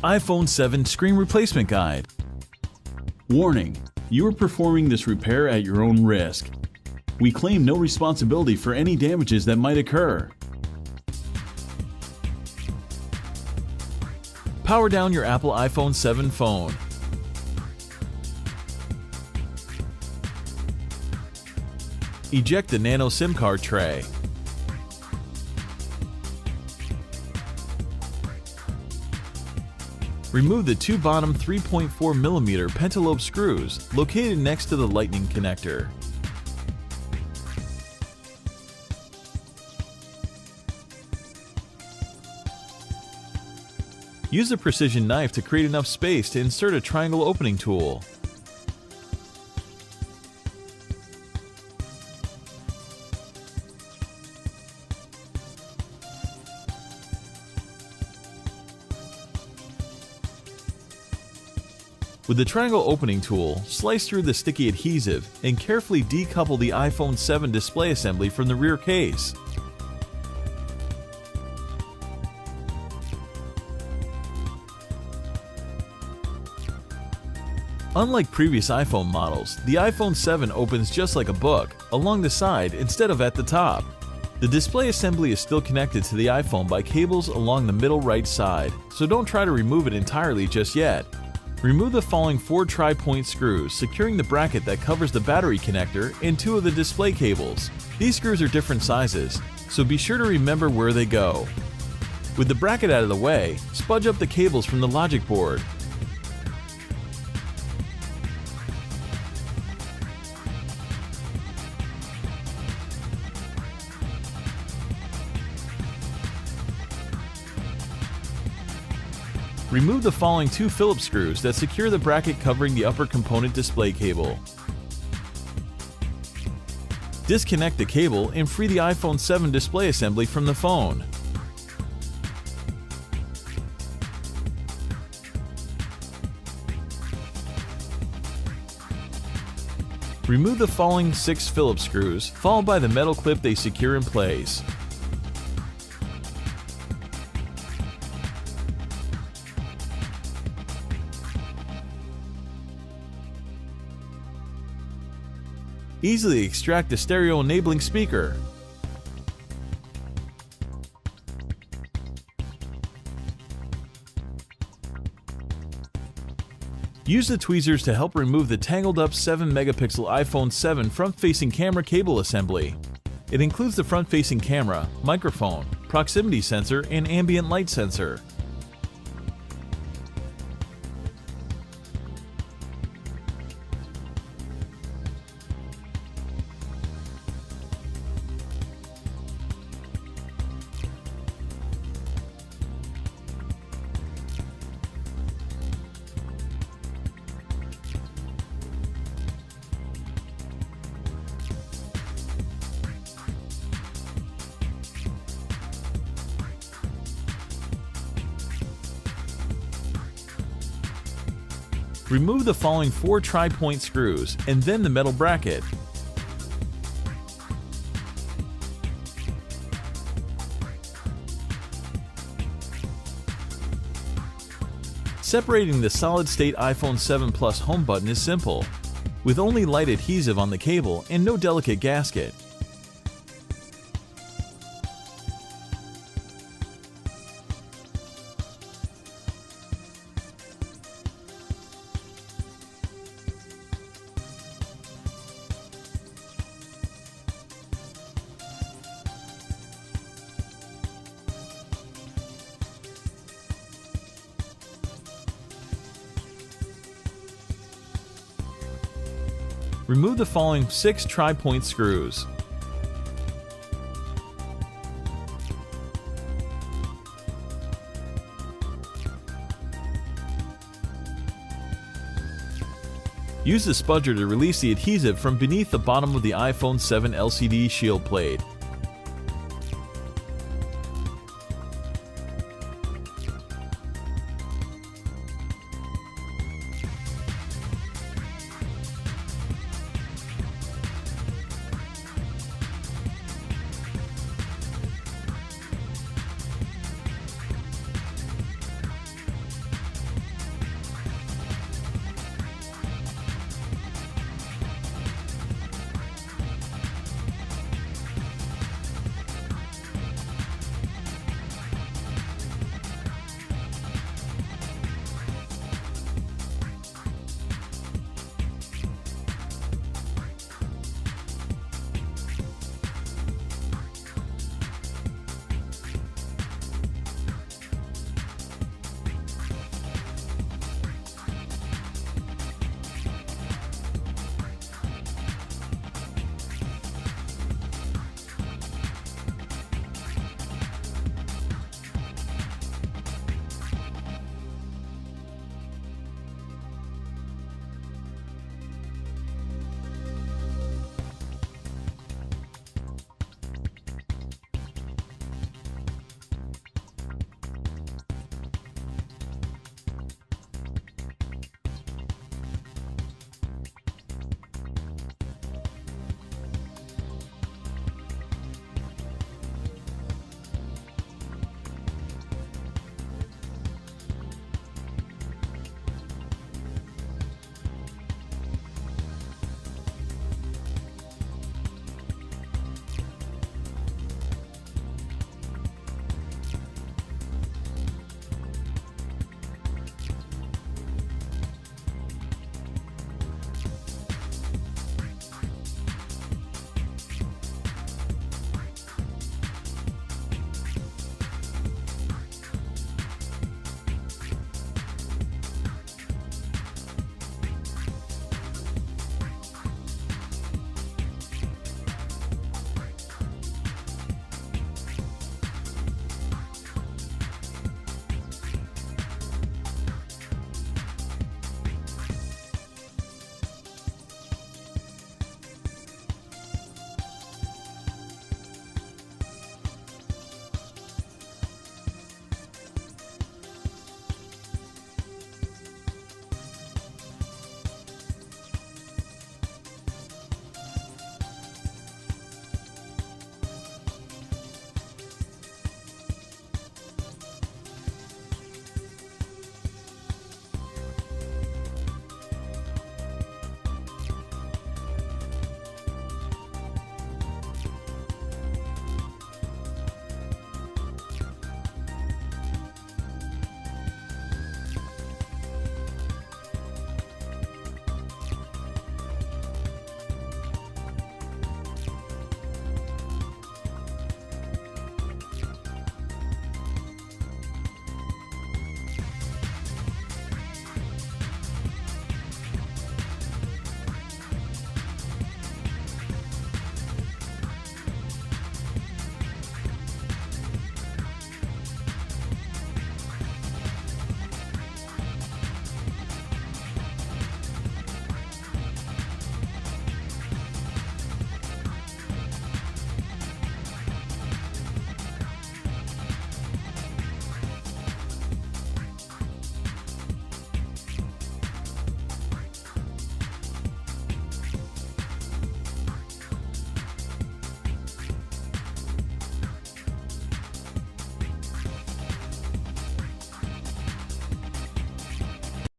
iPhone 7 Screen Replacement Guide. Warning: you are performing this repair at your own risk. We claim no responsibility for any damages that might occur. Power down your Apple iPhone 7 phone. Eject the nano SIM card tray. Remove the two bottom 3.4mm pentalobe screws located next to the lightning connector. Use a precision knife to create enough space to insert a triangle opening tool. With the triangle opening tool, slice through the sticky adhesive and carefully decouple the iPhone 7 display assembly from the rear case. Unlike previous iPhone models, the iPhone 7 opens just like a book, along the side instead of at the top. The display assembly is still connected to the iPhone by cables along the middle right side, so don't try to remove it entirely just yet. Remove the following 4 tri-point screws, securing the bracket that covers the battery connector and 2 of the display cables. These screws are different sizes, so be sure to remember where they go. With the bracket out of the way, spudge up the cables from the logic board. Remove the following 2 Phillips screws that secure the bracket covering the upper component display cable. Disconnect the cable and free the iPhone 7 display assembly from the phone. Remove the following 6 Phillips screws, followed by the metal clip they secure in place. Easily extract the stereo enabling speaker. Use the tweezers to help remove the tangled up 7-megapixel iPhone 7 front-facing camera cable assembly. It includes the front-facing camera, microphone, proximity sensor, and ambient light sensor. Remove the following 4 tri-point screws and then the metal bracket. Separating the solid-state iPhone 7 Plus home button is simple, with only light adhesive on the cable and no delicate gasket. Remove the following 6 tri-point screws. Use the spudger to release the adhesive from beneath the bottom of the iPhone 7 LCD shield plate.